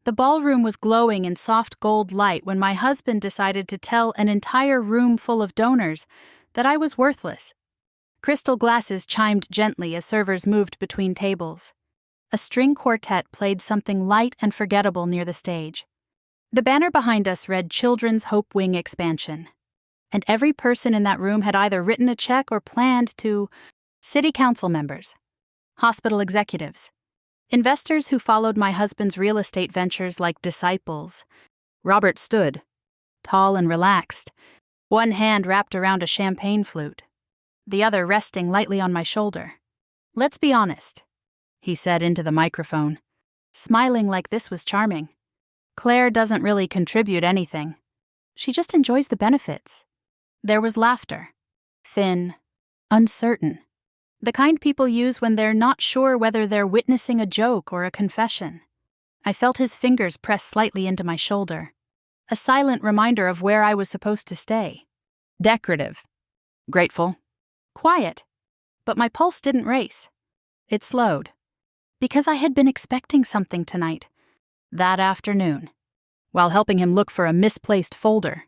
The ballroom was glowing in soft gold light when my husband decided to tell an entire room full of donors that I was worthless. Crystal glasses chimed gently as servers moved between tables. A string quartet played something light and forgettable near the stage. The banner behind us read Children's Hope Wing Expansion. And every person in that room had either written a check or planned to. City council members, hospital executives, investors who followed my husband's real estate ventures like disciples. Robert stood, tall and relaxed, one hand wrapped around a champagne flute, the other resting lightly on my shoulder. "Let's be honest," he said into the microphone, smiling like this was charming. "Claire doesn't really contribute anything. She just enjoys the benefits." There was laughter, thin, uncertain, the kind people use when they're not sure whether they're witnessing a joke or a confession. I felt his fingers press slightly into my shoulder, a silent reminder of where I was supposed to stay. Decorative, grateful, quiet, but my pulse didn't race. It slowed, because I had been expecting something tonight, that afternoon, while helping him look for a misplaced folder.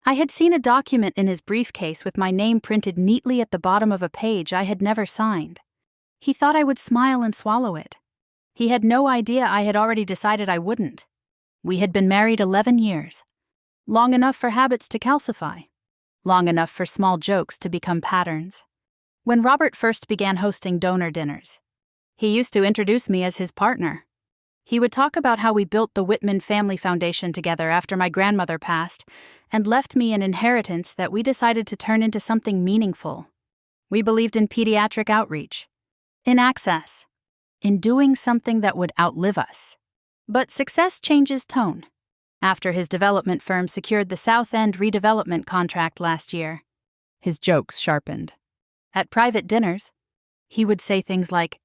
I had seen a document in his briefcase with my name printed neatly at the bottom of a page I had never signed. He thought I would smile and swallow it. He had no idea I had already decided I wouldn't. We had been married 11 years. Long enough for habits to calcify. Long enough for small jokes to become patterns. When Robert first began hosting donor dinners, he used to introduce me as his partner. He would talk about how we built the Whitman Family Foundation together after my grandmother passed and left me an inheritance that we decided to turn into something meaningful. We believed in pediatric outreach, in access, in doing something that would outlive us. But success changes tone. After his development firm secured the South End redevelopment contract last year, his jokes sharpened. At private dinners, he would say things like,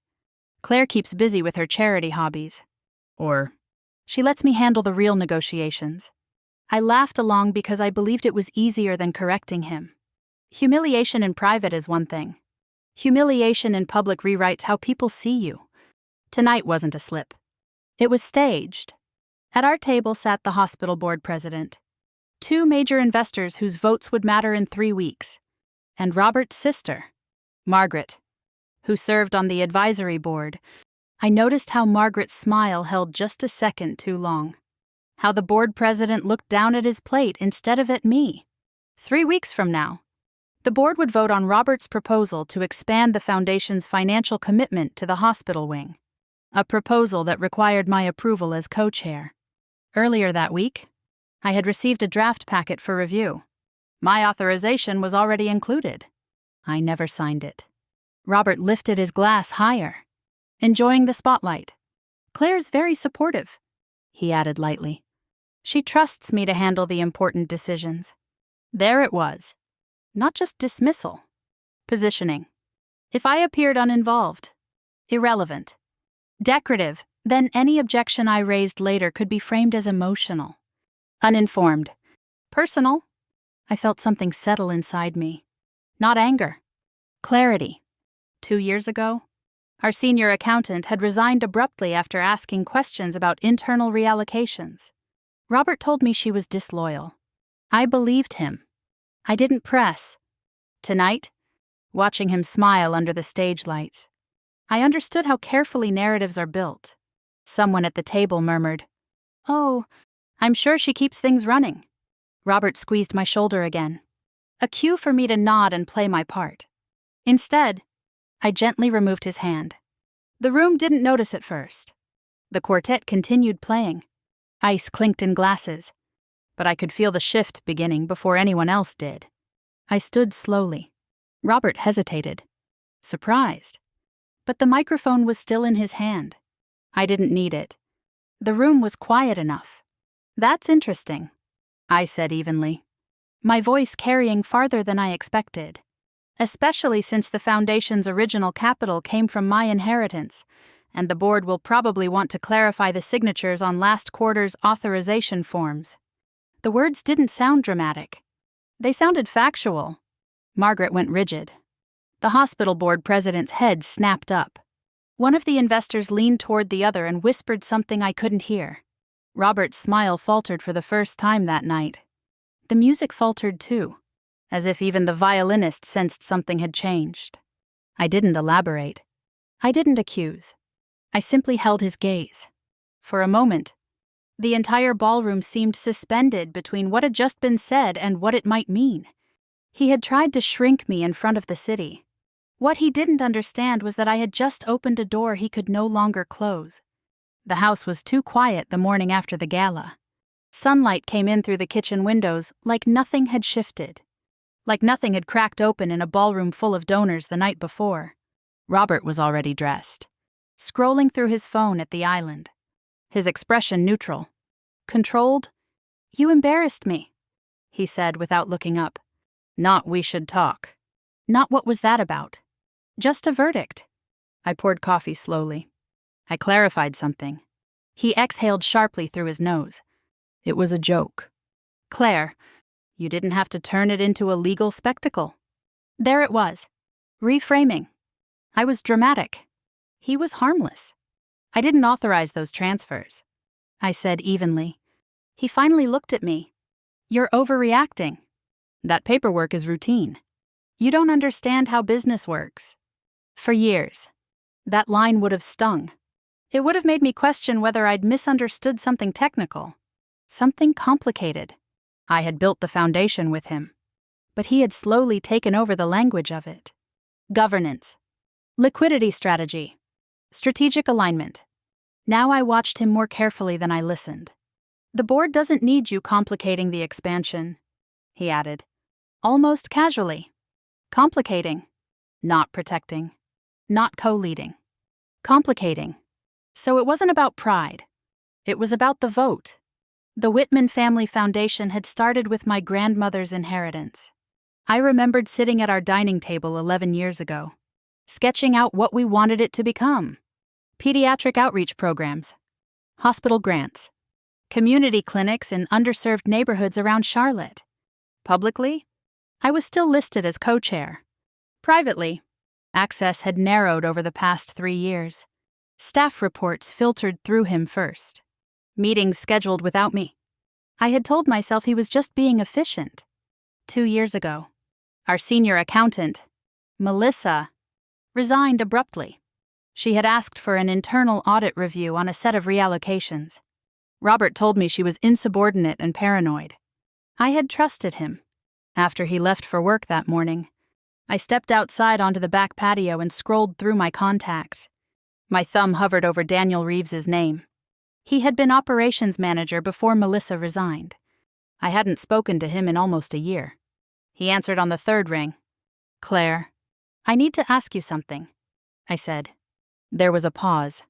"Claire keeps busy with her charity hobbies," or, "She lets me handle the real negotiations." I laughed along because I believed it was easier than correcting him. Humiliation in private is one thing. Humiliation in public rewrites how people see you. Tonight wasn't a slip. It was staged. At our table sat the hospital board president, 2 major investors whose votes would matter in 3 weeks, and Robert's sister, Margaret, who served on the advisory board. I noticed how Margaret's smile held just a second too long. How the board president looked down at his plate instead of at me. 3 weeks from now, the board would vote on Robert's proposal to expand the foundation's financial commitment to the hospital wing, a proposal that required my approval as co-chair. Earlier that week, I had received a draft packet for review. My authorization was already included. I never signed it. Robert lifted his glass higher, enjoying the spotlight. "Claire's very supportive," he added lightly. "She trusts me to handle the important decisions." There it was. Not just dismissal. Positioning. If I appeared uninvolved, irrelevant, decorative, then any objection I raised later could be framed as emotional. Uninformed. Personal. I felt something settle inside me. Not anger. Clarity. 2 years ago, our senior accountant had resigned abruptly after asking questions about internal reallocations. Robert told me she was disloyal. I believed him. I didn't press. Tonight, watching him smile under the stage lights, I understood how carefully narratives are built. Someone at the table murmured, "Oh, I'm sure she keeps things running." Robert squeezed my shoulder again, a cue for me to nod and play my part. Instead, I gently removed his hand. The room didn't notice at first. The quartet continued playing. Ice clinked in glasses, but I could feel the shift beginning before anyone else did. I stood slowly. Robert hesitated, surprised. But the microphone was still in his hand. I didn't need it. The room was quiet enough. "That's interesting," I said evenly, my voice carrying farther than I expected, especially since the foundation's original capital came from my inheritance, and the board will probably want to clarify the signatures on last quarter's authorization forms. The words didn't sound dramatic. They sounded factual. Margaret went rigid. The hospital board president's head snapped up. One of the investors leaned toward the other and whispered something I couldn't hear. Robert's smile faltered for the first time that night. The music faltered too, as if even the violinist sensed something had changed. I didn't elaborate. I didn't accuse. I simply held his gaze. For a moment, the entire ballroom seemed suspended between what had just been said and what it might mean. He had tried to shrink me in front of the city. What he didn't understand was that I had just opened a door he could no longer close. The house was too quiet the morning after the gala. Sunlight came in through the kitchen windows like nothing had shifted. Like nothing had cracked open in a ballroom full of donors the night before. Robert was already dressed, scrolling through his phone at the island. His expression neutral. Controlled. "You embarrassed me," he said without looking up. "Not we should talk." Not what was that about. Just a verdict. I poured coffee slowly. I clarified something. He exhaled sharply through his nose. It was a joke. "Claire, you didn't have to turn it into a legal spectacle." There it was. Reframing. I was dramatic. He was harmless. I didn't authorize those transfers, I said evenly. He finally looked at me. "You're overreacting. That paperwork is routine. You don't understand how business works." For years, that line would have stung. It would have made me question whether I'd misunderstood something technical, something complicated. I had built the foundation with him, but he had slowly taken over the language of it. Governance, liquidity strategy, strategic alignment. Now I watched him more carefully than I listened. "The board doesn't need you complicating the expansion," he added, almost casually. Complicating, not protecting, not co-leading. Complicating. So it wasn't about pride. It was about the vote. The Whitman Family Foundation had started with my grandmother's inheritance. I remembered sitting at our dining table 11 years ago, sketching out what we wanted it to become. Pediatric outreach programs, hospital grants, community clinics in underserved neighborhoods around Charlotte. Publicly, I was still listed as co-chair. Privately, access had narrowed over the past 3 years. Staff reports filtered through him first. Meetings scheduled without me. I had told myself he was just being efficient. 2 years ago, our senior accountant, Melissa, resigned abruptly. She had asked for an internal audit review on a set of reallocations. Robert told me she was insubordinate and paranoid. I had trusted him. After he left for work that morning, I stepped outside onto the back patio and scrolled through my contacts. My thumb hovered over Daniel Reeves's name. He had been operations manager before Melissa resigned. I hadn't spoken to him in almost a year. He answered on the third ring. "Claire, I need to ask you something," I said. There was a pause.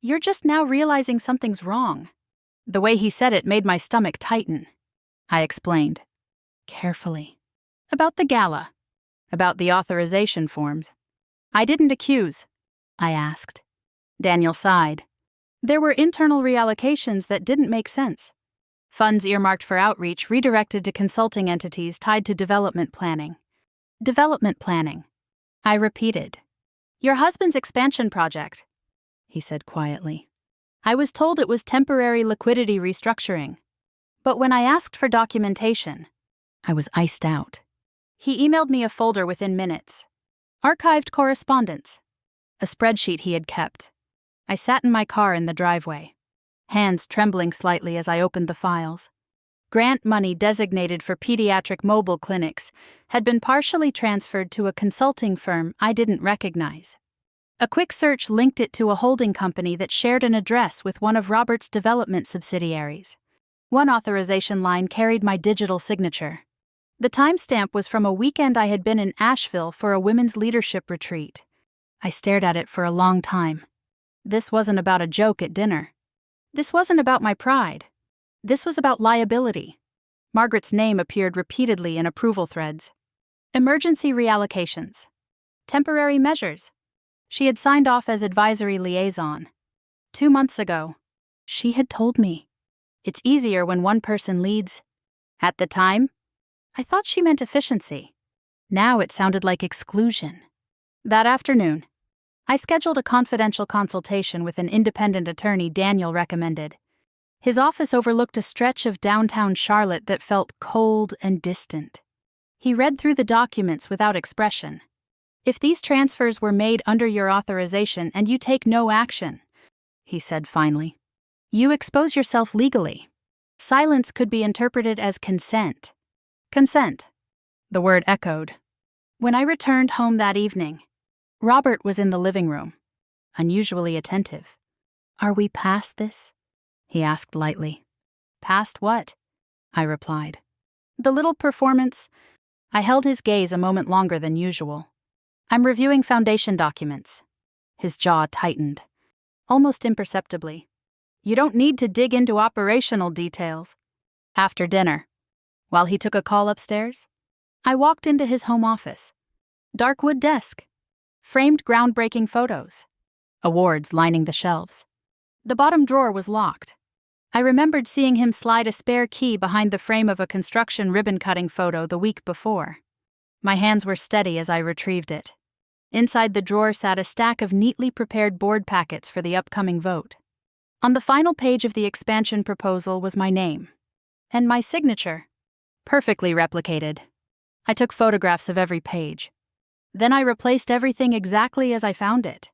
"You're just now realizing something's wrong." The way he said it made my stomach tighten. I explained, carefully, about the gala, about the authorization forms. "I didn't accuse," I asked. Daniel sighed. "There were internal reallocations that didn't make sense. Funds earmarked for outreach redirected to consulting entities tied to development planning." "Development planning," I repeated. "Your husband's expansion project," he said quietly. "I was told it was temporary liquidity restructuring. But when I asked for documentation, I was iced out." He emailed me a folder within minutes. Archived correspondence. A spreadsheet he had kept. I sat in my car in the driveway, hands trembling slightly as I opened the files. Grant money designated for pediatric mobile clinics had been partially transferred to a consulting firm I didn't recognize. A quick search linked it to a holding company that shared an address with one of Robert's development subsidiaries. One authorization line carried my digital signature. The timestamp was from a weekend I had been in Asheville for a women's leadership retreat. I stared at it for a long time. This wasn't about a joke at dinner. This wasn't about my pride. This was about liability. Margaret's name appeared repeatedly in approval threads. Emergency reallocations. Temporary measures. She had signed off as advisory liaison. 2 months ago, she had told me, "It's easier when one person leads." At the time, I thought she meant efficiency. Now it sounded like exclusion. That afternoon, I scheduled a confidential consultation with an independent attorney Daniel recommended. His office overlooked a stretch of downtown Charlotte that felt cold and distant. He read through the documents without expression. "If these transfers were made under your authorization and you take no action," he said finally, "you expose yourself legally. Silence could be interpreted as consent." Consent. The word echoed. When I returned home that evening, Robert was in the living room, unusually attentive. "Are we past this?" he asked lightly. "Past what?" I replied. "The little performance." I held his gaze a moment longer than usual. "I'm reviewing foundation documents." His jaw tightened, almost imperceptibly. "You don't need to dig into operational details." After dinner, while he took a call upstairs, I walked into his home office. Dark wood desk, framed groundbreaking photos, awards lining the shelves. The bottom drawer was locked. I remembered seeing him slide a spare key behind the frame of a construction ribbon-cutting photo the week before. My hands were steady as I retrieved it. Inside the drawer sat a stack of neatly prepared board packets for the upcoming vote. On the final page of the expansion proposal was my name. And my signature, perfectly replicated. I took photographs of every page. Then I replaced everything exactly as I found it,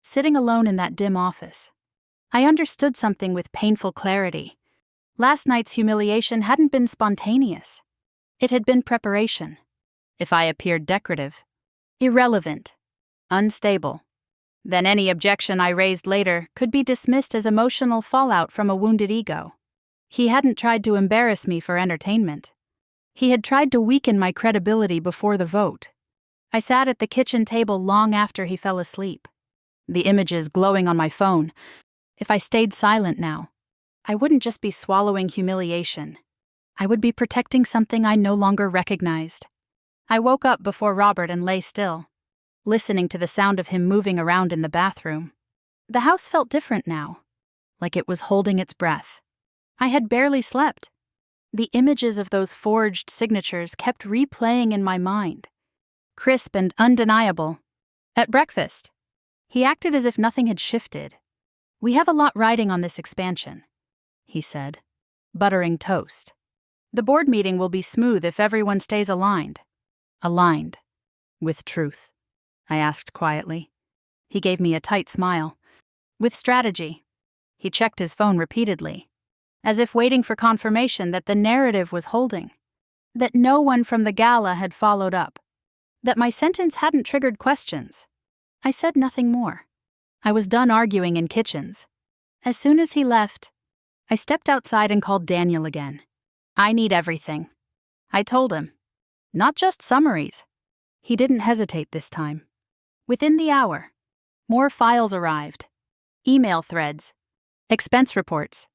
sitting alone in that dim office. I understood something with painful clarity. Last night's humiliation hadn't been spontaneous. It had been preparation. If I appeared decorative, irrelevant, unstable, then any objection I raised later could be dismissed as emotional fallout from a wounded ego. He hadn't tried to embarrass me for entertainment. He had tried to weaken my credibility before the vote. I sat at the kitchen table long after he fell asleep, the images glowing on my phone. If I stayed silent now, I wouldn't just be swallowing humiliation. I would be protecting something I no longer recognized. I woke up before Robert and lay still, listening to the sound of him moving around in the bathroom. The house felt different now, like it was holding its breath. I had barely slept. The images of those forged signatures kept replaying in my mind, crisp and undeniable. At breakfast, he acted as if nothing had shifted. "We have a lot riding on this expansion," he said, buttering toast. "The board meeting will be smooth if everyone stays aligned." "Aligned with truth?" I asked quietly. He gave me a tight smile. "With strategy." He checked his phone repeatedly, as if waiting for confirmation that the narrative was holding, that no one from the Gala had followed up, that my sentence hadn't triggered questions. I said nothing more. I was done arguing in kitchens. As soon as he left, I stepped outside and called Daniel again. "I need everything," I told him. "Not just summaries." He didn't hesitate this time. Within the hour, more files arrived. Email threads, expense reports,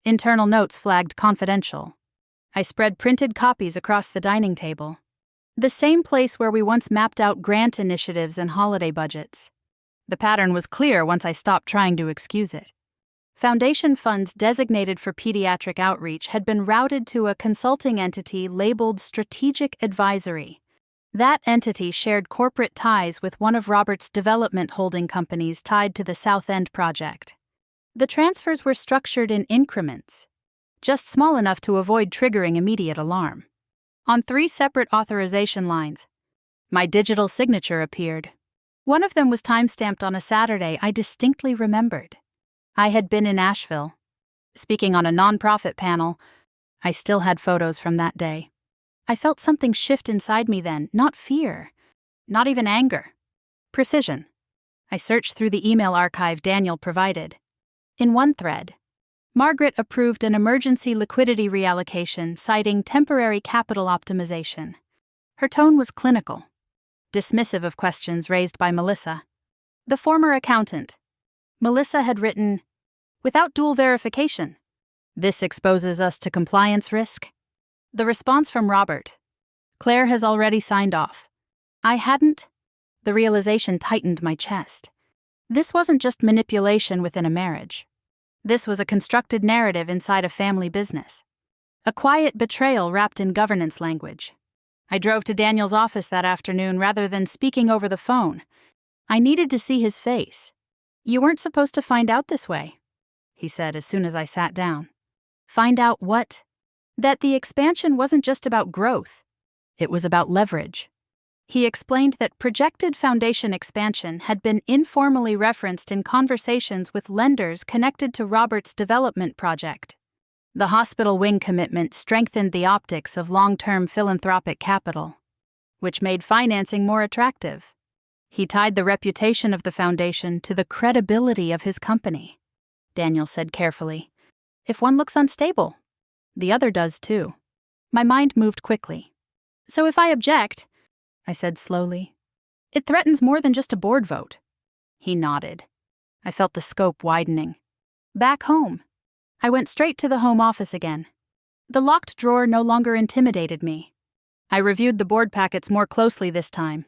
internal notes flagged confidential. I spread printed copies across the dining table, the same place where we once mapped out grant initiatives and holiday budgets. The pattern was clear once I stopped trying to excuse it. Foundation funds designated for pediatric outreach had been routed to a consulting entity labeled Strategic Advisory. That entity shared corporate ties with one of Robert's development holding companies tied to the South End project. The transfers were structured in increments, just small enough to avoid triggering immediate alarm. On 3 separate authorization lines, my digital signature appeared. One of them was time-stamped on a Saturday I distinctly remembered. I had been in Asheville, speaking on a nonprofit panel. I still had photos from that day. I felt something shift inside me then, not fear, not even anger. Precision. I searched through the email archive Daniel provided. In one thread, Margaret approved an emergency liquidity reallocation citing temporary capital optimization. Her tone was clinical, dismissive of questions raised by Melissa, the former accountant. Melissa had written, "Without dual verification, this exposes us to compliance risk." The response from Robert, "Claire has already signed off." I hadn't. The realization tightened my chest. This wasn't just manipulation within a marriage. This was a constructed narrative inside a family business. A quiet betrayal wrapped in governance language. I drove to Daniel's office that afternoon rather than speaking over the phone. I needed to see his face. "You weren't supposed to find out this way," he said as soon as I sat down. Find out what? That the expansion wasn't just about growth. It was about leverage. He explained that projected foundation expansion had been informally referenced in conversations with lenders connected to Robert's development project. The hospital wing commitment strengthened the optics of long-term philanthropic capital, which made financing more attractive. He tied the reputation of the foundation to the credibility of his company. Daniel said carefully, "If one looks unstable, the other does too." My mind moved quickly. "So if I object," I said slowly, "it threatens more than just a board vote." He nodded. I felt the scope widening. Back home. I went straight to the home office again. The locked drawer no longer intimidated me. I reviewed the board packets more closely this time.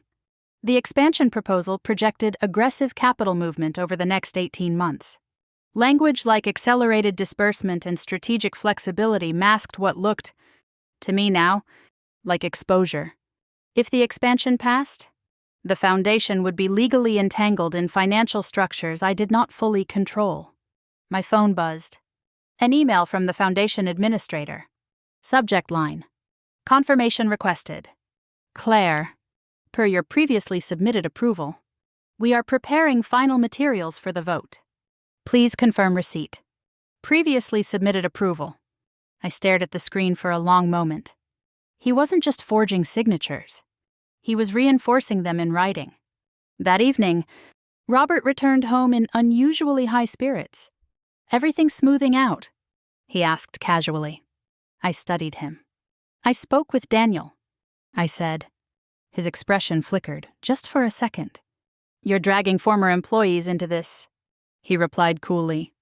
The expansion proposal projected aggressive capital movement over the next 18 months. Language like accelerated disbursement and strategic flexibility masked what looked, to me now, like exposure. If the expansion passed, the foundation would be legally entangled in financial structures I did not fully control. My phone buzzed. An email from the foundation administrator. Subject line: Confirmation requested. Claire, per your previously submitted approval, we are preparing final materials for the vote. Please confirm receipt. Previously submitted approval. I stared at the screen for a long moment. He wasn't just forging signatures. He was reinforcing them in writing. That evening, Robert returned home in unusually high spirits. "Everything smoothing out?" he asked casually. I studied him. "I spoke with Daniel," I said. His expression flickered, just for a second. "You're dragging former employees into this," he replied coolly.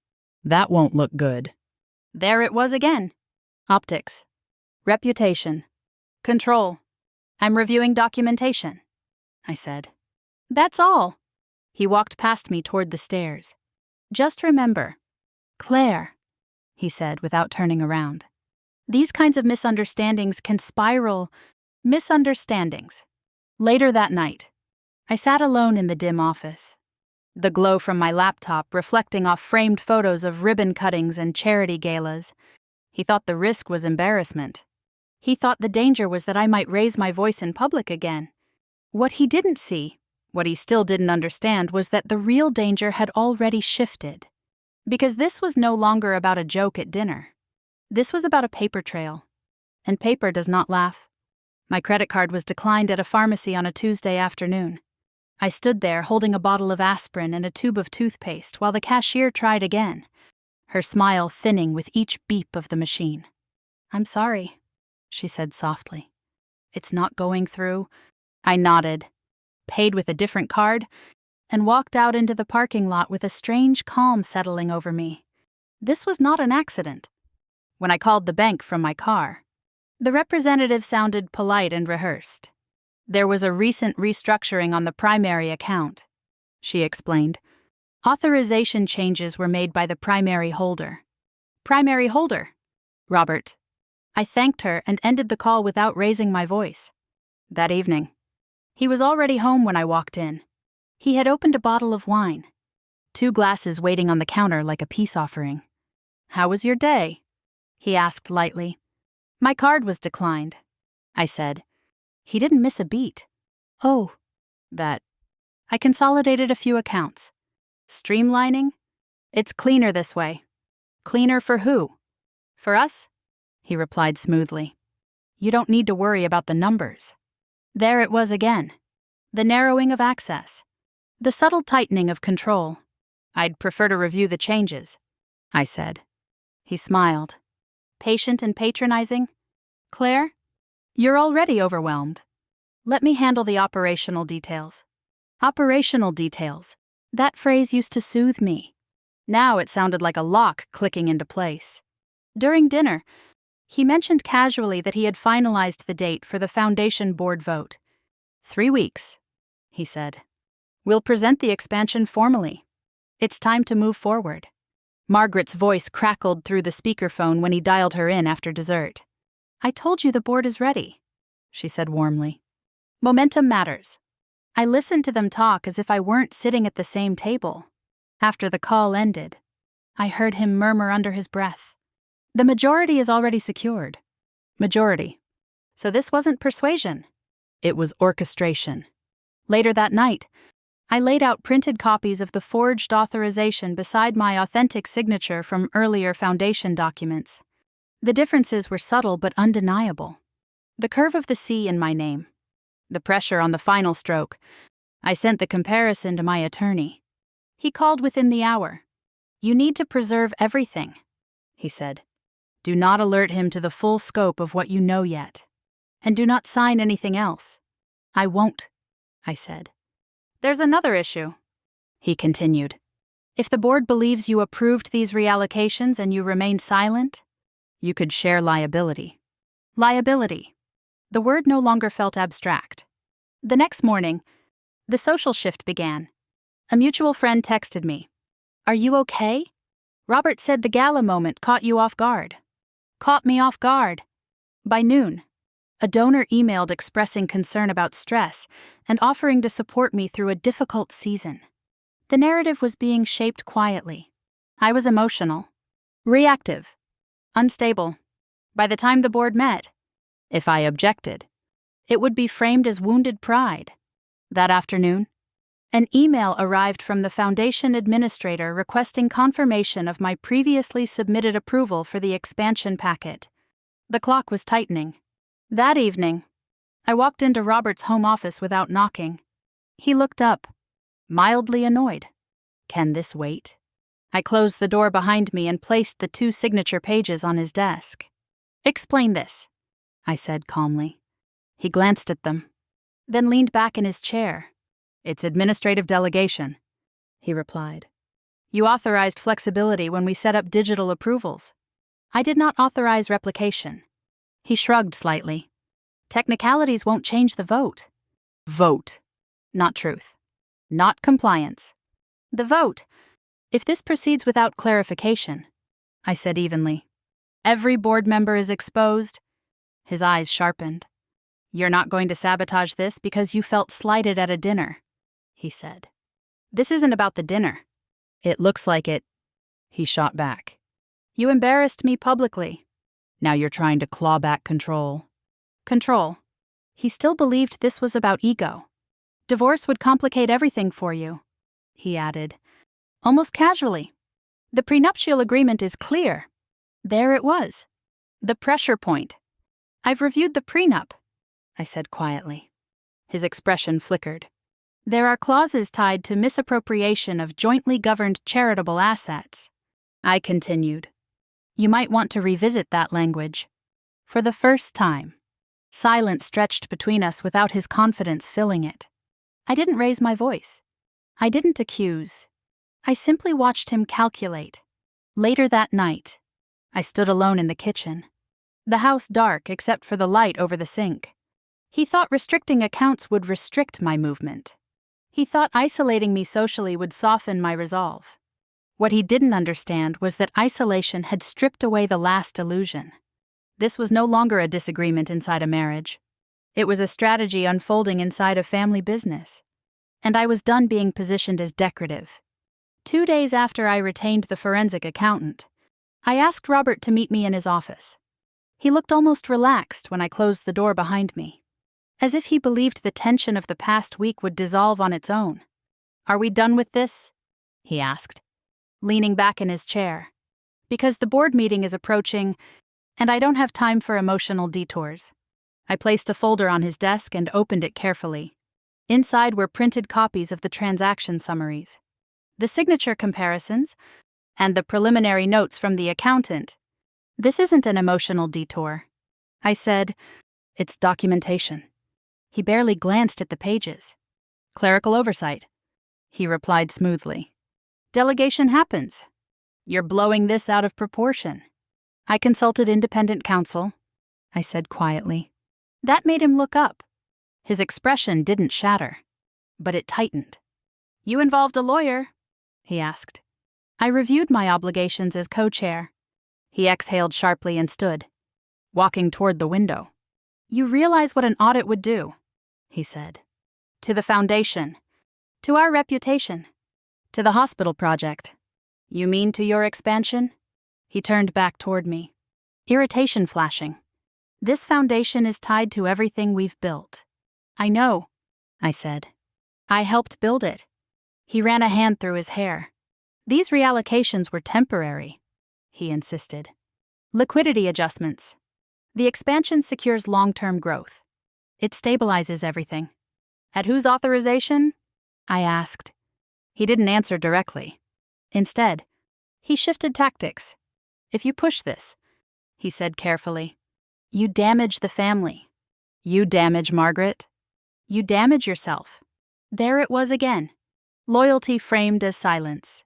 "That won't look good." There it was again. Optics. Reputation. Control. "I'm reviewing documentation," I said. "That's all." He walked past me toward the stairs. "Just remember, Claire," he said without turning around. "These kinds of misunderstandings can spiral misunderstandings." Later that night, I sat alone in the dim office. The glow from my laptop reflecting off framed photos of ribbon cuttings and charity galas. He thought the risk was embarrassment. He thought the danger was that I might raise my voice in public again. What he didn't see, what he still didn't understand, was that the real danger had already shifted. Because this was no longer about a joke at dinner. This was about a paper trail. And paper does not laugh. My credit card was declined at a pharmacy on a Tuesday afternoon. I stood there holding a bottle of aspirin and a tube of toothpaste while the cashier tried again, her smile thinning with each beep of the machine. "I'm sorry," she said softly. "It's not going through." I nodded, paid with a different card, and walked out into the parking lot with a strange calm settling over me. This was not an accident. When I called the bank from my car, the representative sounded polite and rehearsed. There was a recent restructuring on the primary account, she explained. Authorization changes were made by the primary holder. Primary holder? Robert. I thanked her and ended the call without raising my voice. That evening, he was already home when I walked in. He had opened a bottle of wine, 2 glasses waiting on the counter like a peace offering. "How was your day?" he asked lightly. "My card was declined," I said. He didn't miss a beat. "Oh, that." I consolidated a few accounts. "Streamlining? It's cleaner this way." "Cleaner for who?" "For us," he replied smoothly. "You don't need to worry about the numbers." There it was again. The narrowing of access. The subtle tightening of control. "I'd prefer to review the changes," I said. He smiled. "Patient and patronizing? Claire, you're already overwhelmed. Let me handle the operational details." Operational details. That phrase used to soothe me. Now it sounded like a lock clicking into place. During dinner, he mentioned casually that he had finalized the date for the foundation board vote. 3 weeks, he said. "We'll present the expansion formally. It's time to move forward." Margaret's voice crackled through the speakerphone when he dialed her in after dessert. "I told you the board is ready," she said warmly. "Momentum matters." I listened to them talk as if I weren't sitting at the same table. After the call ended, I heard him murmur under his breath, The majority is already secured. Majority. So this wasn't persuasion. It was orchestration. Later that night, I laid out printed copies of the forged authorization beside my authentic signature from earlier foundation documents. The differences were subtle but undeniable. The curve of the C in my name. The pressure on the final stroke. I sent the comparison to my attorney. He called within the hour. "You need to preserve everything," he said. "Do not alert him to the full scope of what you know yet. And do not sign anything else." "I won't," I said. "There's another issue," he continued. "If the board believes you approved these reallocations and you remain silent, you could share liability." Liability. The word no longer felt abstract. The next morning, the social shift began. A mutual friend texted me. "Are you okay? Robert said the Gala moment caught you off guard." Caught me off guard. By noon, a donor emailed expressing concern about stress and offering to support me through a difficult season. The narrative was being shaped quietly. I was emotional, reactive, unstable. By the time the board met, if I objected, it would be framed as wounded pride. That afternoon, an email arrived from the foundation administrator requesting confirmation of my previously submitted approval for the expansion packet. The clock was tightening. That evening, I walked into Robert's home office without knocking. He looked up, mildly annoyed. "Can this wait?" I closed the door behind me and placed the 2 signature pages on his desk. "Explain this," I said calmly. He glanced at them, then leaned back in his chair. "It's administrative delegation," he replied. "You authorized flexibility when we set up digital approvals. I did not authorize replication." He shrugged slightly. "Technicalities won't change the vote." Vote, not truth. Not compliance. The vote. If this proceeds without clarification, I said evenly. Every board member is exposed. His eyes sharpened. "You're not going to sabotage this because you felt slighted at a dinner," he said. "This isn't about the dinner." "It looks like it," he shot back. "You embarrassed me publicly. Now you're trying to claw back control." Control. He still believed this was about ego. "Divorce would complicate everything for you," he added, almost casually. "The prenuptial agreement is clear." There it was. The pressure point. "I've reviewed the prenup," I said quietly. His expression flickered. "There are clauses tied to misappropriation of jointly governed charitable assets." I continued. "You might want to revisit that language." For the first time, silence stretched between us without his confidence filling it. I didn't raise my voice. I didn't accuse. I simply watched him calculate. Later that night, I stood alone in the kitchen. The house dark except for the light over the sink. He thought restricting accounts would restrict my movement. He thought isolating me socially would soften my resolve. What he didn't understand was that isolation had stripped away the last illusion. This was no longer a disagreement inside a marriage. It was a strategy unfolding inside a family business. And I was done being positioned as decorative. 2 days after I retained the forensic accountant, I asked Robert to meet me in his office. He looked almost relaxed when I closed the door behind me, as if he believed the tension of the past week would dissolve on its own. "Are we done with this?" he asked, leaning back in his chair. "Because the board meeting is approaching, and I don't have time for emotional detours." I placed a folder on his desk and opened it carefully. Inside were printed copies of the transaction summaries, the signature comparisons, and the preliminary notes from the accountant. "This isn't an emotional detour," I said. "It's documentation." He barely glanced at the pages. "Clerical oversight," he replied smoothly. "Delegation happens. You're blowing this out of proportion." "I consulted independent counsel," I said quietly. That made him look up. His expression didn't shatter, but it tightened. "You involved a lawyer?" he asked. I reviewed my obligations as co-chair. He exhaled sharply and stood, walking toward the window. "You realize what an audit would do," he said. "To the foundation, to our reputation, to the hospital project." "You mean to your expansion?" He turned back toward me. Irritation flashing. This foundation is tied to everything we've built. I know, I said. I helped build it. He ran a hand through his hair. These reallocations were temporary, he insisted. Liquidity adjustments. The expansion secures long-term growth. It stabilizes everything. At whose authorization? I asked. He didn't answer directly. Instead, he shifted tactics. If you push this, he said carefully, you damage the family. You damage Margaret. You damage yourself. There it was again. Loyalty framed as silence.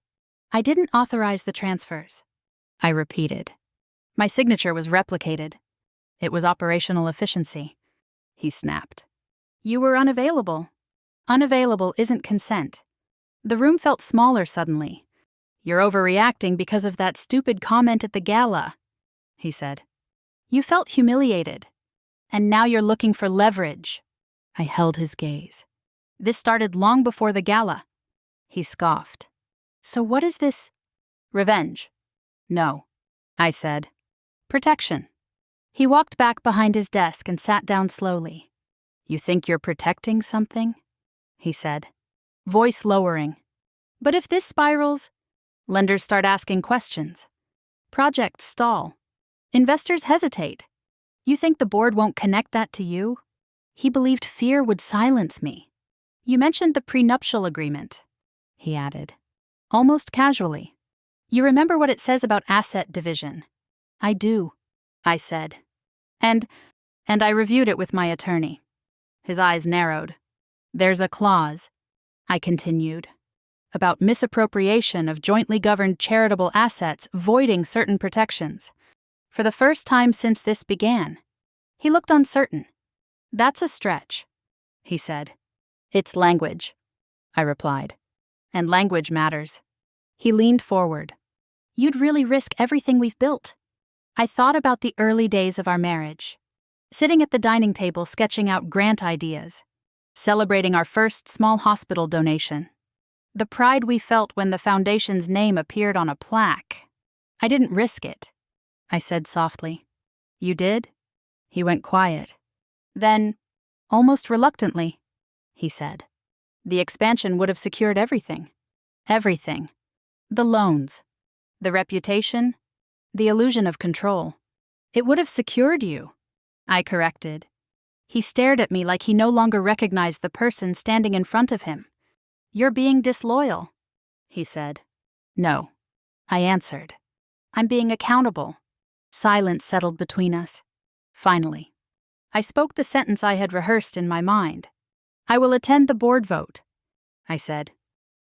I didn't authorize the transfers, I repeated. My signature was replicated. It was operational efficiency. He snapped. You were unavailable. Unavailable isn't consent. The room felt smaller suddenly. You're overreacting because of that stupid comment at the gala, he said. You felt humiliated. And now you're looking for leverage. I held his gaze. This started long before the gala. He scoffed. So what is this? Revenge. No, I said. Protection. He walked back behind his desk and sat down slowly. You think you're protecting something? He said, voice lowering. But if this spirals, lenders start asking questions. Projects stall. Investors hesitate. You think the board won't connect that to you? He believed fear would silence me. You mentioned the prenuptial agreement, he added, almost casually. You remember what it says about asset division? I do, I said. And I reviewed it with my attorney. His eyes narrowed. There's a clause, I continued, about misappropriation of jointly governed charitable assets voiding certain protections. For the first time since this began. He looked uncertain. That's a stretch, he said. It's language, I replied. And language matters. He leaned forward. You'd really risk everything we've built. I thought about the early days of our marriage. Sitting at the dining table sketching out grant ideas. Celebrating our first small hospital donation. The pride we felt when the foundation's name appeared on a plaque. I didn't risk it, I said softly. You did? He went quiet. Then, almost reluctantly, he said, the expansion would have secured everything. Everything. The loans. The reputation. The illusion of control. It would have secured you, I corrected. He stared at me like he no longer recognized the person standing in front of him. You're being disloyal, he said. No, I answered. I'm being accountable. Silence settled between us. Finally, I spoke the sentence I had rehearsed in my mind. I will attend the board vote, I said,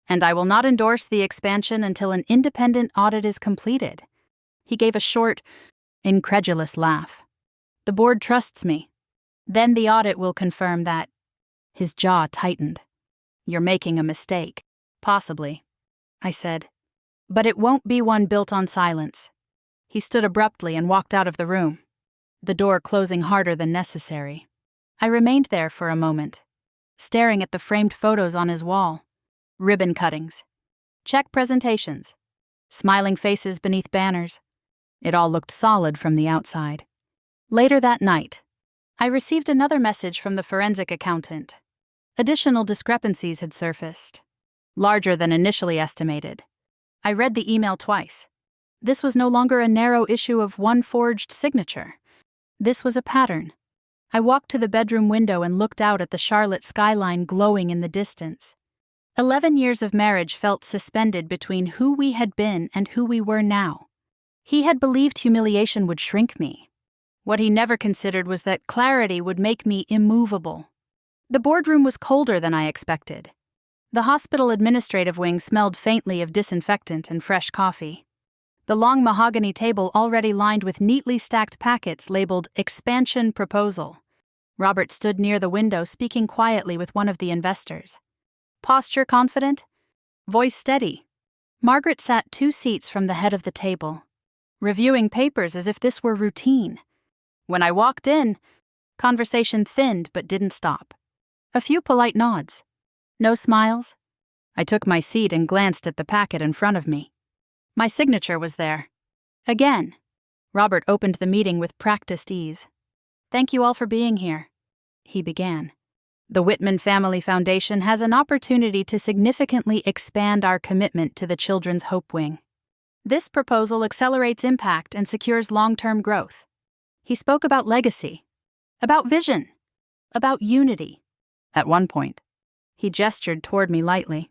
and I will not endorse the expansion until an independent audit is completed. He gave a short, incredulous laugh. The board trusts me. Then the audit will confirm that. His jaw tightened. You're making a mistake. Possibly, I said. But it won't be one built on silence. He stood abruptly and walked out of the room, the door closing harder than necessary. I remained there for a moment, staring at the framed photos on his wall. Ribbon cuttings. Check presentations. Smiling faces beneath banners. It all looked solid from the outside. Later that night, I received another message from the forensic accountant. Additional discrepancies had surfaced, larger than initially estimated. I read the email twice. This was no longer a narrow issue of one forged signature. This was a pattern. I walked to the bedroom window and looked out at the Charlotte skyline glowing in the distance. 11 years of marriage felt suspended between who we had been and who we were now. He had believed humiliation would shrink me. What he never considered was that clarity would make me immovable. The boardroom was colder than I expected. The hospital administrative wing smelled faintly of disinfectant and fresh coffee. The long mahogany table already lined with neatly stacked packets labeled Expansion Proposal. Robert stood near the window speaking quietly with one of the investors. Posture confident, voice steady. Margaret sat 2 seats from the head of the table, reviewing papers as if this were routine. When I walked in, conversation thinned but didn't stop. A few polite nods. No smiles. I took my seat and glanced at the packet in front of me. My signature was there. Again. Robert opened the meeting with practiced ease. "Thank you all for being here," he began. "The Whitman Family Foundation has an opportunity to significantly expand our commitment to the Children's Hope Wing. This proposal accelerates impact and secures long-term growth." He spoke about legacy, about vision, about unity. At one point, he gestured toward me lightly.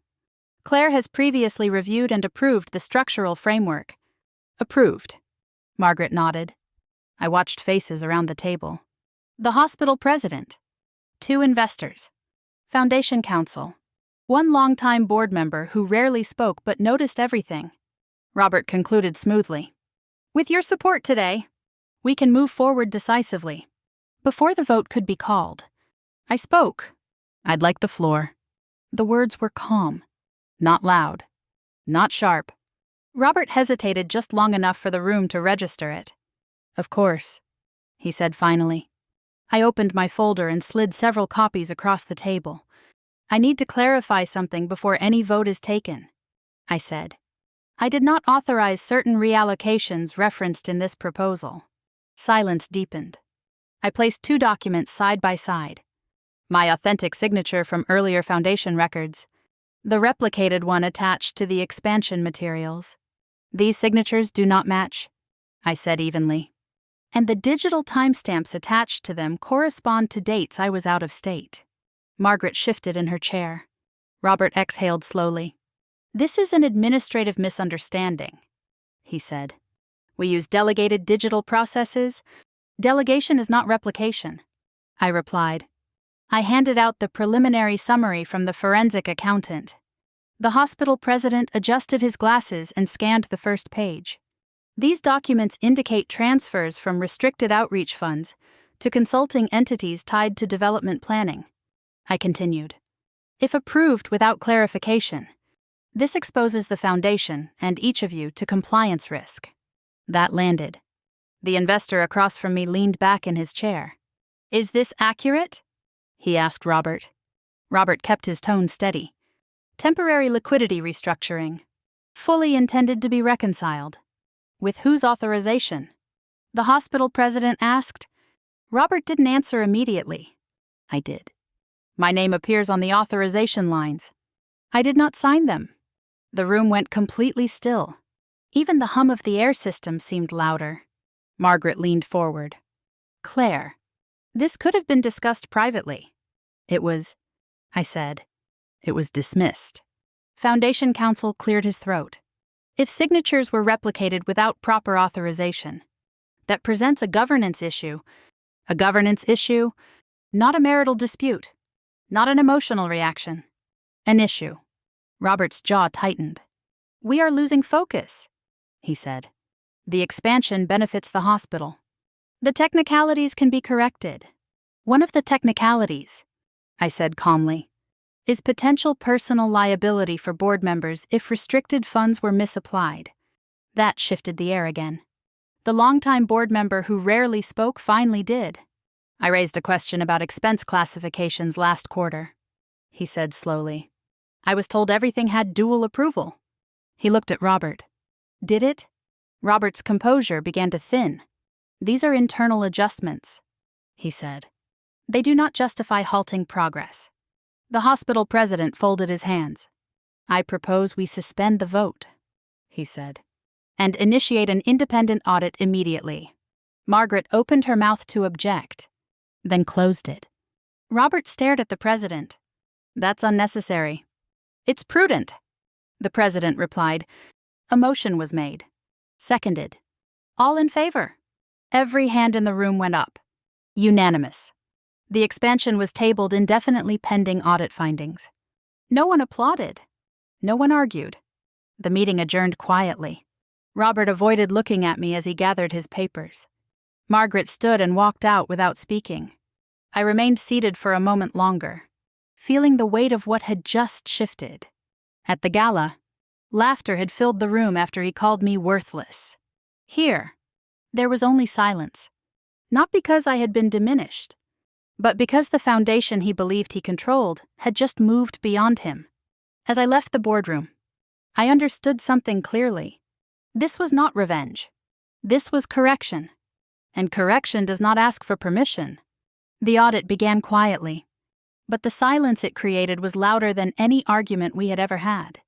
"Claire has previously reviewed and approved the structural framework." "Approved," Margaret nodded. I watched faces around the table. The hospital president, 2 investors, foundation counsel, 1 longtime board member who rarely spoke but noticed everything. Robert concluded smoothly. "With your support today, we can move forward decisively." Before the vote could be called, I spoke. "I'd like the floor." The words were calm, not loud, not sharp. Robert hesitated just long enough for the room to register it. "Of course," he said finally. I opened my folder and slid several copies across the table. "I need to clarify something before any vote is taken," I said. "I did not authorize certain reallocations referenced in this proposal." Silence deepened. I placed 2 documents side by side. My authentic signature from earlier foundation records, the replicated one attached to the expansion materials. "These signatures do not match," I said evenly. "And the digital timestamps attached to them correspond to dates I was out of state." Margaret shifted in her chair. Robert exhaled slowly. "This is an administrative misunderstanding," he said. "We use delegated digital processes. Delegation is not replication," I replied. I handed out the preliminary summary from the forensic accountant. The hospital president adjusted his glasses and scanned the first page. "These documents indicate transfers from restricted outreach funds to consulting entities tied to development planning," I continued. "If approved without clarification, this exposes the foundation and each of you to compliance risk." That landed. The investor across from me leaned back in his chair. "Is this accurate?" he asked Robert. Robert kept his tone steady. "Temporary liquidity restructuring. Fully intended to be reconciled." "With whose authorization?" the hospital president asked. Robert didn't answer immediately. I did. "My name appears on the authorization lines." "I did not sign them." The room went completely still. Even the hum of the air system seemed louder. Margaret leaned forward. "Claire, this could have been discussed privately." "It was," I said. "It was dismissed." Foundation counsel cleared his throat. "If signatures were replicated without proper authorization, that presents a governance issue. A governance issue, not a marital dispute, not an emotional reaction. An issue." Robert's jaw tightened. "We are losing focus," he said. "The expansion benefits the hospital. The technicalities can be corrected." "One of the technicalities," I said calmly, "is potential personal liability for board members if restricted funds were misapplied." That shifted the air again. The longtime board member who rarely spoke finally did. "I raised a question about expense classifications last quarter," he said slowly. "I was told everything had dual approval." He looked at Robert. "Did it?" Robert's composure began to thin. "These are internal adjustments," he said. "They do not justify halting progress." The hospital president folded his hands. "I propose we suspend the vote," he said, "and initiate an independent audit immediately." Margaret opened her mouth to object, then closed it. Robert stared at the president. "That's unnecessary." "It's prudent," the president replied. A motion was made. Seconded. "All in favor?" Every hand in the room went up. Unanimous. The expansion was tabled indefinitely pending audit findings. No one applauded. No one argued. The meeting adjourned quietly. Robert avoided looking at me as he gathered his papers. Margaret stood and walked out without speaking. I remained seated for a moment longer, feeling the weight of what had just shifted. At the gala, laughter had filled the room after he called me worthless. Here, there was only silence. Not because I had been diminished, but because the foundation he believed he controlled had just moved beyond him. As I left the boardroom, I understood something clearly. This was not revenge. This was correction, and correction does not ask for permission. The audit began quietly, but the silence it created was louder than any argument we had ever had.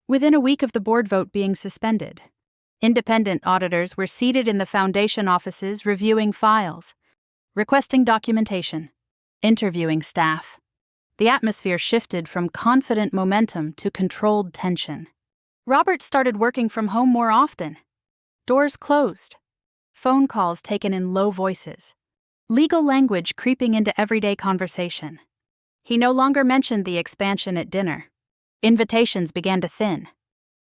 Within a week of the board vote being suspended, independent auditors were seated in the foundation offices reviewing files, requesting documentation, interviewing staff. The atmosphere shifted from confident momentum to controlled tension. Robert started working from home more often. Doors closed. Phone calls taken in low voices. Legal language creeping into everyday conversation. He no longer mentioned the expansion at dinner. Invitations began to thin.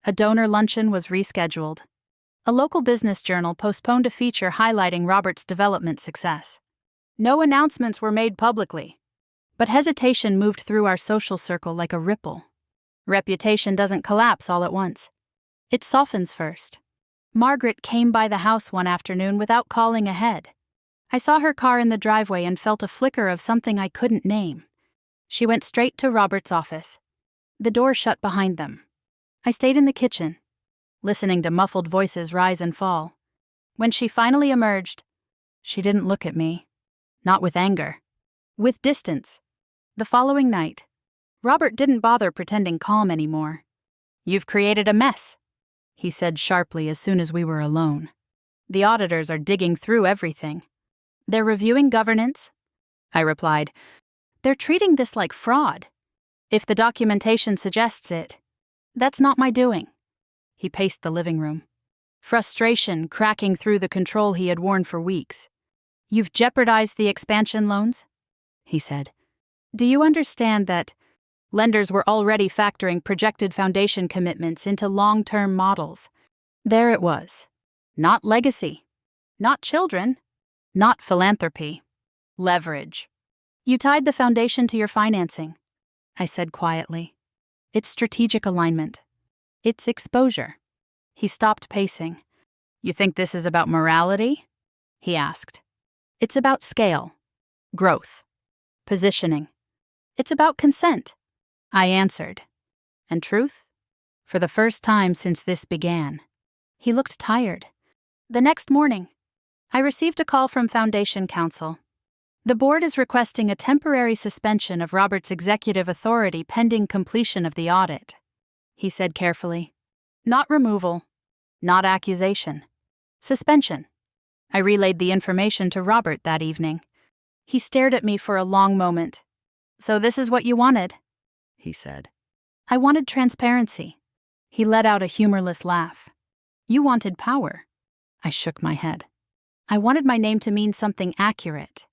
A donor luncheon was rescheduled. A local business journal postponed a feature highlighting Robert's development success. No announcements were made publicly, but hesitation moved through our social circle like a ripple. Reputation doesn't collapse all at once. It softens first. Margaret came by the house one afternoon without calling ahead. I saw her car in the driveway and felt a flicker of something I couldn't name. She went straight to Robert's office. The door shut behind them. I stayed in the kitchen, listening to muffled voices rise and fall. When she finally emerged, she didn't look at me. Not with anger. With distance. The following night, Robert didn't bother pretending calm anymore. "You've created a mess," he said sharply as soon as we were alone. "The auditors are digging through everything. They're reviewing governance," I replied. "They're treating this like fraud. If the documentation suggests it, that's not my doing." He paced the living room, frustration cracking through the control he had worn for weeks. "You've jeopardized the expansion loans," he said. "Do you understand that lenders were already factoring projected foundation commitments into long-term models? There it was. Not legacy. Not children. Not philanthropy. Leverage. You tied the foundation to your financing," I said quietly. "It's strategic alignment. It's exposure." He stopped pacing. "You think this is about morality?" he asked. "It's about scale, growth, positioning. It's about consent," I answered. "And truth?" For the first time since this began. He looked tired. The next morning, I received a call from Foundation Counsel. "The board is requesting a temporary suspension of Robert's executive authority pending completion of the audit," he said carefully. "Not removal, not accusation. Suspension." I relayed the information to Robert that evening. He stared at me for a long moment. "So this is what you wanted?" he said. "I wanted transparency." He let out a humorless laugh. "You wanted power." I shook my head. "I wanted my name to mean something accurate."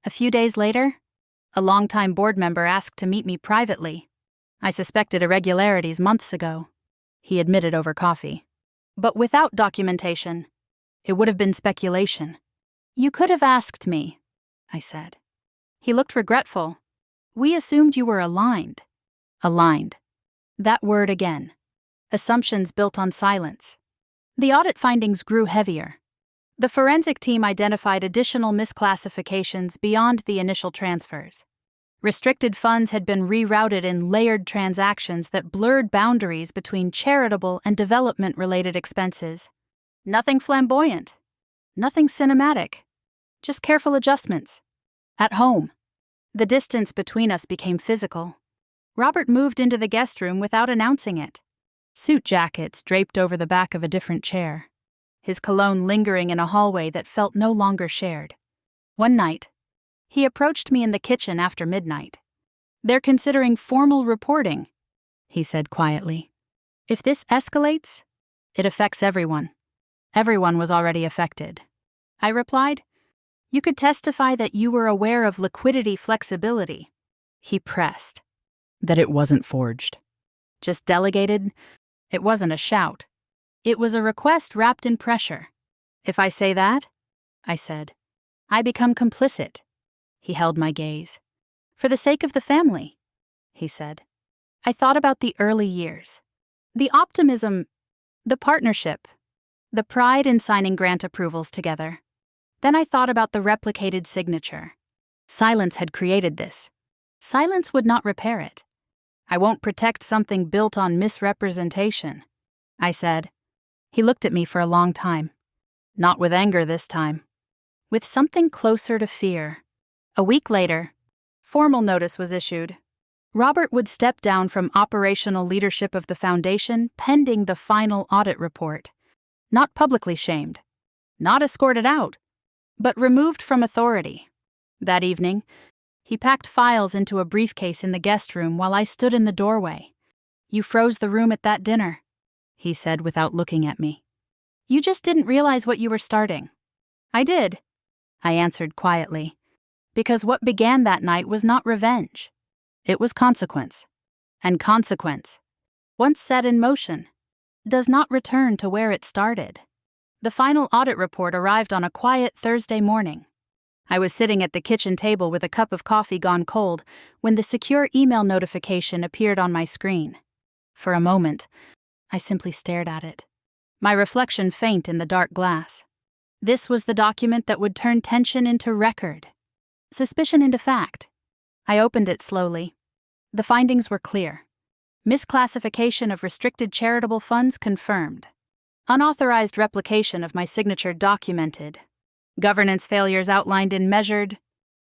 A few days later, a longtime board member asked to meet me privately. "I suspected irregularities months ago," he admitted over coffee. "But without documentation, it would have been speculation." "You could have asked me," I said. He looked regretful. "We assumed you were aligned." Aligned. That word again. Assumptions built on silence. The audit findings grew heavier. The forensic team identified additional misclassifications beyond the initial transfers. Restricted funds had been rerouted in layered transactions that blurred boundaries between charitable and development-related expenses. Nothing flamboyant. Nothing cinematic. Just careful adjustments. At home, the distance between us became physical. Robert moved into the guest room without announcing it. Suit jackets draped over the back of a different chair. His cologne lingering in a hallway that felt no longer shared. One night, he approached me in the kitchen after midnight. "They're considering formal reporting," he said quietly. "If this escalates, it affects everyone." Everyone was already affected. I replied, "You could testify that you were aware of liquidity flexibility." He pressed. "That it wasn't forged. Just delegated?" It wasn't a shout. It was a request wrapped in pressure. "If I say that," I said, "I become complicit." He held my gaze. "For the sake of the family," he said. I thought about the early years. The optimism, the partnership, the pride in signing grant approvals together. Then I thought about the replicated signature. Silence had created this. Silence would not repair it. "I won't protect something built on misrepresentation," I said. He looked at me for a long time. Not with anger this time. With something closer to fear. A week later, formal notice was issued. Robert would step down from operational leadership of the foundation pending the final audit report. Not publicly shamed. Not escorted out. But removed from authority. That evening, he packed files into a briefcase in the guest room while I stood in the doorway. "You froze the room at that dinner," he said without looking at me. "You just didn't realize what you were starting." "I did," I answered quietly, because what began that night was not revenge. It was consequence. And consequence, once set in motion, does not return to where it started. The final audit report arrived on a quiet Thursday morning. I was sitting at the kitchen table with a cup of coffee gone cold when the secure email notification appeared on my screen. For a moment, I simply stared at it, my reflection faint in the dark glass. This was the document that would turn tension into record, suspicion into fact. I opened it slowly. The findings were clear. Misclassification of restricted charitable funds confirmed. Unauthorized replication of my signature documented. Governance failures outlined in measured,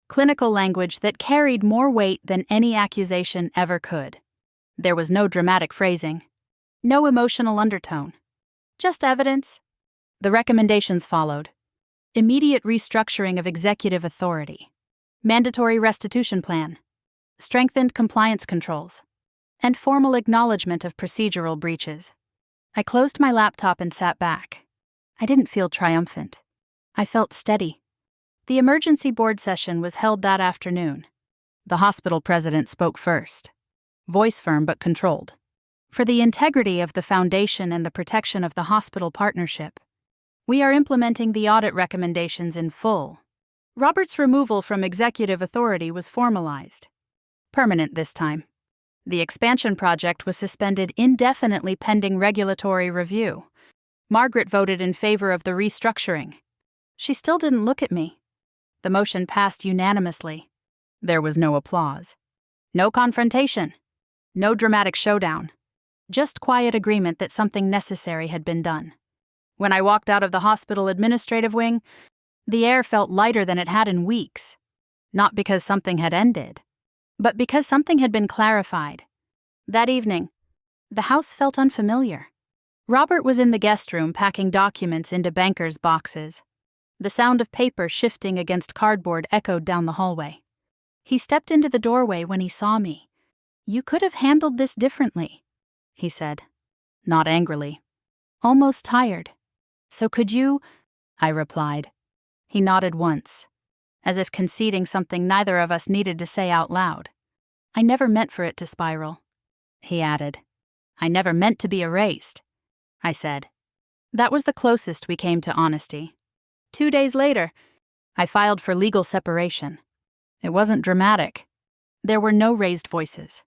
clinical language that carried more weight than any accusation ever could. There was no dramatic phrasing, no emotional undertone. Just evidence. The recommendations followed. Immediate restructuring of executive authority. Mandatory restitution plan. Strengthened compliance controls. And formal acknowledgement of procedural breaches. I closed my laptop and sat back. I didn't feel triumphant. I felt steady. The emergency board session was held that afternoon. The hospital president spoke first. Voice firm but controlled. For the integrity of the foundation and the protection of the hospital partnership, we are implementing the audit recommendations in full. Robert's removal from executive authority was formalized. Permanent this time. The expansion project was suspended indefinitely pending regulatory review. Margaret voted in favor of the restructuring. She still didn't look at me. The motion passed unanimously. There was no applause. No confrontation. No dramatic showdown. Just quiet agreement that something necessary had been done. When I walked out of the hospital administrative wing, the air felt lighter than it had in weeks. Not because something had ended, but because something had been clarified. That evening, the house felt unfamiliar. Robert was in the guest room packing documents into bankers' boxes. The sound of paper shifting against cardboard echoed down the hallway. He stepped into the doorway when he saw me. "You could have handled this differently," he said. Not angrily. Almost tired. "So could you?" I replied. He nodded once, as if conceding something neither of us needed to say out loud. "I never meant for it to spiral," he added. "I never meant to be erased," I said. That was the closest we came to honesty. 2 days later, I filed for legal separation. It wasn't dramatic. There were no raised voices.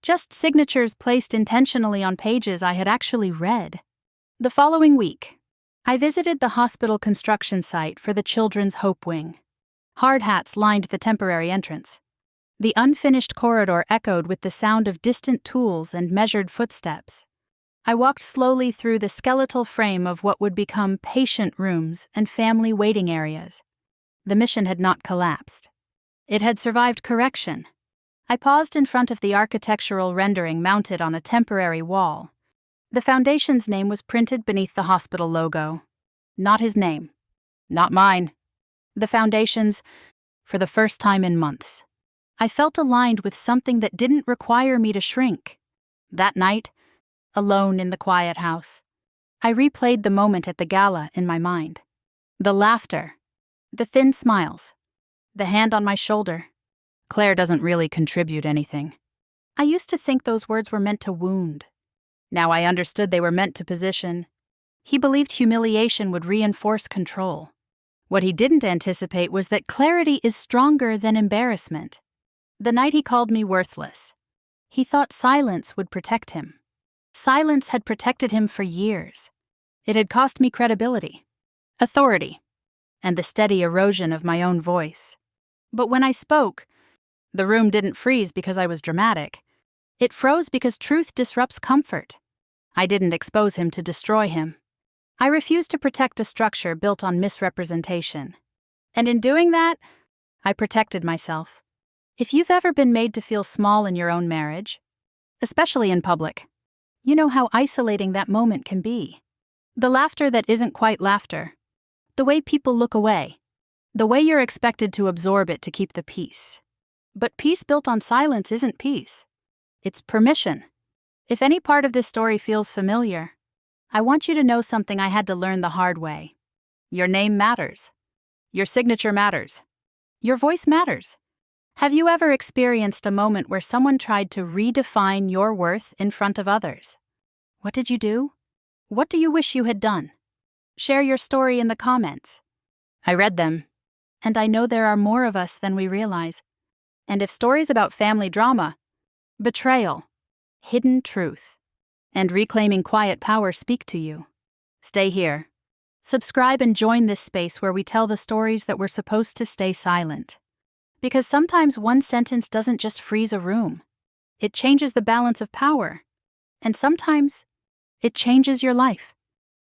Just signatures placed intentionally on pages I had actually read. The following week, I visited the hospital construction site for the Children's Hope Wing. Hard hats lined the temporary entrance. The unfinished corridor echoed with the sound of distant tools and measured footsteps. I walked slowly through the skeletal frame of what would become patient rooms and family waiting areas. The mission had not collapsed. It had survived correction. I paused in front of the architectural rendering mounted on a temporary wall. The foundation's name was printed beneath the hospital logo. Not his name. Not mine. The foundation's, for the first time in months. I felt aligned with something that didn't require me to shrink. That night, alone in the quiet house, I replayed the moment at the gala in my mind. The laughter, the thin smiles, the hand on my shoulder. "Claire doesn't really contribute anything." I used to think those words were meant to wound. Now I understood they were meant to position. He believed humiliation would reinforce control. What he didn't anticipate was that clarity is stronger than embarrassment. The night he called me worthless, he thought silence would protect him. Silence had protected him for years. It had cost me credibility, authority, and the steady erosion of my own voice. But when I spoke, the room didn't freeze because I was dramatic. It froze because truth disrupts comfort. I didn't expose him to destroy him. I refused to protect a structure built on misrepresentation. And in doing that, I protected myself. If you've ever been made to feel small in your own marriage, especially in public, you know how isolating that moment can be. The laughter that isn't quite laughter. The way people look away. The way you're expected to absorb it to keep the peace. But peace built on silence isn't peace. It's permission. If any part of this story feels familiar, I want you to know something I had to learn the hard way. Your name matters. Your signature matters. Your voice matters. Have you ever experienced a moment where someone tried to redefine your worth in front of others? What did you do? What do you wish you had done? Share your story in the comments. I read them, and I know there are more of us than we realize. And if stories about family drama, betrayal, hidden truth, and reclaiming quiet power speak to you, stay here. Subscribe and join this space where we tell the stories that were supposed to stay silent. Because sometimes one sentence doesn't just freeze a room. It changes the balance of power. And sometimes it changes your life.